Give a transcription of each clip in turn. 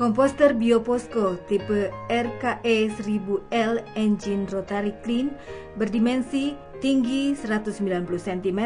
Komposter Bioposko tipe RKE 1000L engine rotary clean berdimensi tinggi 190 cm,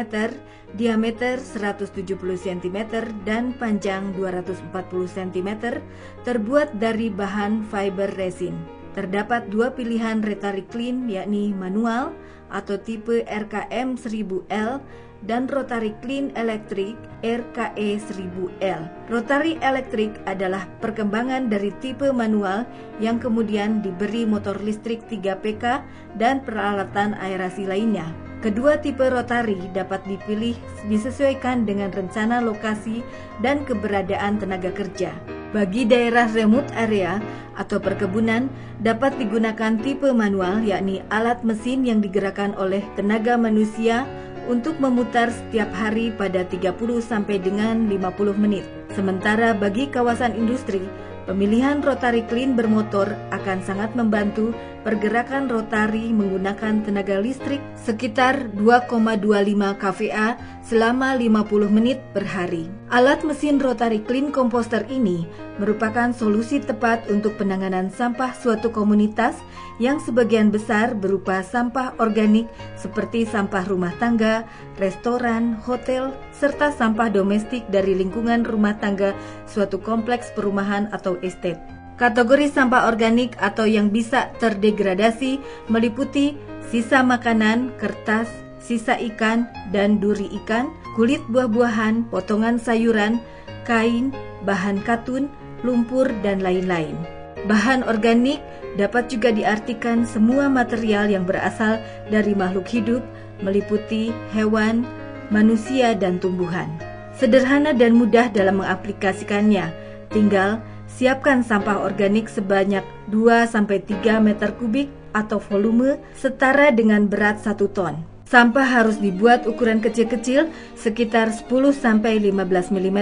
diameter 170 cm, dan panjang 240 cm, terbuat dari bahan fiber resin. Terdapat dua pilihan rotary clean, yakni manual atau tipe RKM 1000L dan rotary clean elektrik RKE 1000L. Rotary elektrik adalah perkembangan dari tipe manual yang kemudian diberi motor listrik 3 PK dan peralatan aerasi lainnya. Kedua tipe rotary dapat dipilih disesuaikan dengan rencana lokasi dan keberadaan tenaga kerja. Bagi daerah remote area atau perkebunan dapat digunakan tipe manual, yakni alat mesin yang digerakkan oleh tenaga manusia untuk memutar setiap hari pada 30 sampai dengan 50 menit. Sementara bagi kawasan industri, pemilihan rotary clean bermotor akan sangat membantu pergerakan rotary menggunakan tenaga listrik sekitar 2,25 kVA selama 50 menit per hari. Alat mesin rotary clean komposter ini merupakan solusi tepat untuk penanganan sampah suatu komunitas yang sebagian besar berupa sampah organik seperti sampah rumah tangga, restoran, hotel, serta sampah domestik dari lingkungan rumah tangga suatu kompleks perumahan atau estate. Kategori sampah organik atau yang bisa terdegradasi meliputi sisa makanan, kertas, sisa ikan dan duri ikan, kulit buah-buahan, potongan sayuran, kain, bahan katun, lumpur, dan lain-lain. Bahan organik dapat juga diartikan semua material yang berasal dari makhluk hidup, meliputi hewan, manusia, dan tumbuhan. Sederhana dan mudah dalam mengaplikasikannya, tinggal siapkan sampah organik sebanyak 2-3 meter kubik atau volume setara dengan berat 1 ton. Sampah harus dibuat ukuran kecil-kecil sekitar 10-15 mm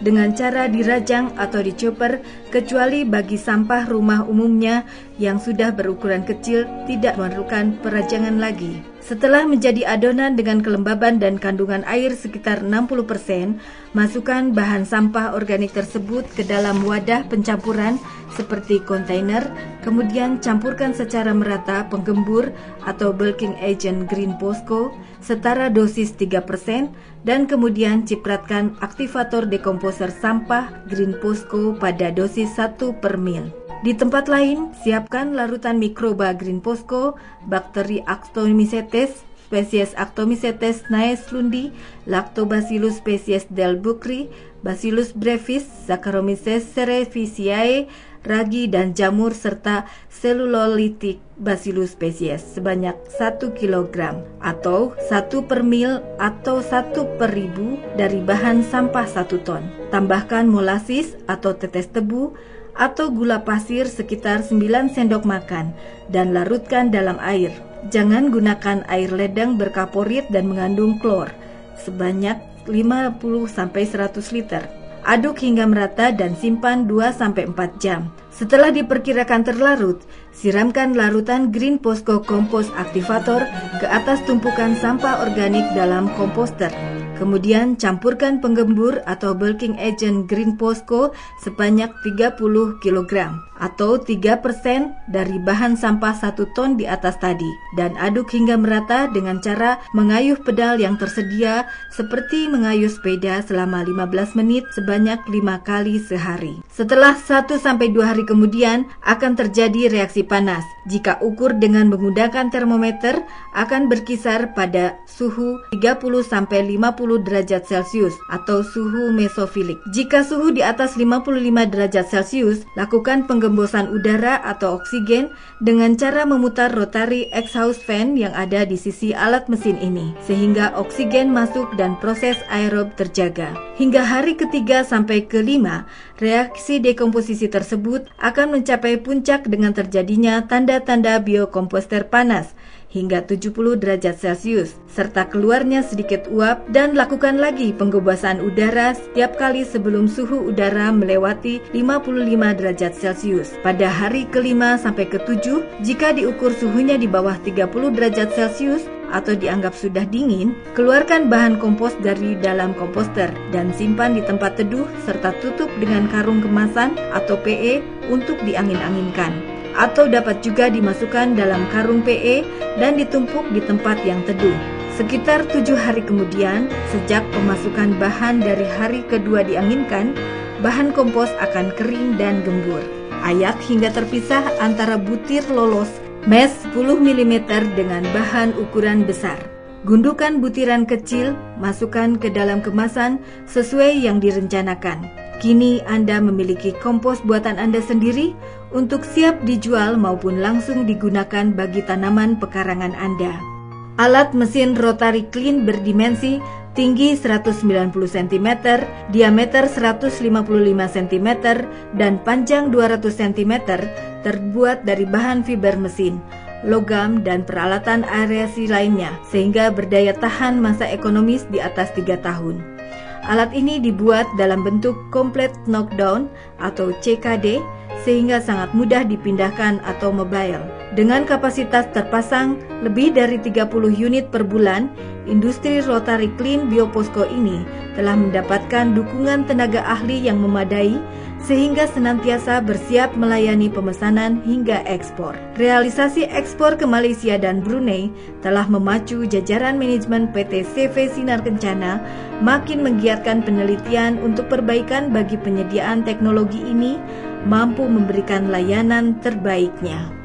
dengan cara dirajang atau dichopper, kecuali bagi sampah rumah umumnya yang sudah berukuran kecil tidak memerlukan perajangan lagi. Setelah menjadi adonan dengan kelembaban dan kandungan air sekitar 60%, masukkan bahan sampah organik tersebut ke dalam wadah pencampuran seperti kontainer, kemudian campurkan secara merata penggembur atau bulking agent Green Posco setara dosis 3% dan kemudian cipratkan aktivator dekomposer sampah Green Posco pada dosis 1/ml. Di tempat lain, siapkan larutan mikroba Green Posco, bakteri Actomycetes, spesies Actomycetes naeslundi, Lactobacillus spesies delbucri, Bacillus brevis, Saccharomyces cerevisiae, ragi dan jamur, serta selulolitik Bacillus spesies sebanyak 1 kg atau 1/ml atau 1/1000 dari bahan sampah 1 ton. Tambahkan molasis atau tetes tebu atau gula pasir sekitar 9 sendok makan dan larutkan dalam air. Jangan gunakan air ledeng berkaporit dan mengandung klor sebanyak 50-100 liter. Aduk hingga merata dan simpan 2-4 jam. Setelah diperkirakan terlarut, siramkan larutan Green Posco Compost Activator ke atas tumpukan sampah organik dalam komposter. Kemudian campurkan penggembur atau bulking agent Green Posco sebanyak 30 kg atau 3% dari bahan sampah 1 ton di atas tadi dan aduk hingga merata dengan cara mengayuh pedal yang tersedia seperti mengayuh sepeda selama 15 menit sebanyak 5 kali sehari. Setelah 1-2 hari kemudian akan terjadi reaksi panas. Jika ukur dengan menggunakan termometer akan berkisar pada suhu 30-50 derajat Celcius atau suhu mesofilik. Jika suhu di atas 55 derajat Celcius, lakukan penggembosan udara atau oksigen dengan cara memutar rotary exhaust fan yang ada di sisi alat mesin ini, sehingga oksigen masuk dan proses aerob terjaga. Hingga hari ketiga sampai kelima, reaksi dekomposisi tersebut akan mencapai puncak dengan terjadinya tanda-tanda biokomposter panas hingga 70 derajat Celcius, serta keluarnya sedikit uap, dan lakukan lagi penggobasan udara setiap kali sebelum suhu udara melewati 55 derajat Celcius. Pada hari ke-5 sampai ke-7, jika diukur suhunya di bawah 30 derajat Celcius atau dianggap sudah dingin, keluarkan bahan kompos dari dalam komposter dan simpan di tempat teduh serta tutup dengan karung kemasan atau PE untuk diangin-anginkan. Atau dapat juga dimasukkan dalam karung PE dan ditumpuk di tempat yang teduh. Sekitar 7 hari kemudian, sejak pemasukan bahan dari hari kedua dianginkan, bahan kompos akan kering dan gembur. Ayak hingga terpisah antara butir lolos mes 10 mm dengan bahan ukuran besar. Gundukan butiran kecil, masukkan ke dalam kemasan sesuai yang direncanakan. Kini Anda memiliki kompos buatan Anda sendiri untuk siap dijual maupun langsung digunakan bagi tanaman pekarangan Anda. Alat mesin rotary clean berdimensi tinggi 190 cm, diameter 155 cm, dan panjang 200 cm terbuat dari bahan fiber mesin, logam, dan peralatan aerasi lainnya sehingga berdaya tahan masa ekonomis di atas 3 tahun. Alat ini dibuat dalam bentuk complete knockdown atau CKD sehingga sangat mudah dipindahkan atau mobile. Dengan kapasitas terpasang lebih dari 30 unit per bulan, industri Rotary Clean Bioposko ini telah mendapatkan dukungan tenaga ahli yang memadai sehingga senantiasa bersiap melayani pemesanan hingga ekspor. Realisasi ekspor ke Malaysia dan Brunei telah memacu jajaran manajemen PT CV Sinar Kencana makin menggiatkan penelitian untuk perbaikan bagi penyediaan teknologi ini mampu memberikan layanan terbaiknya.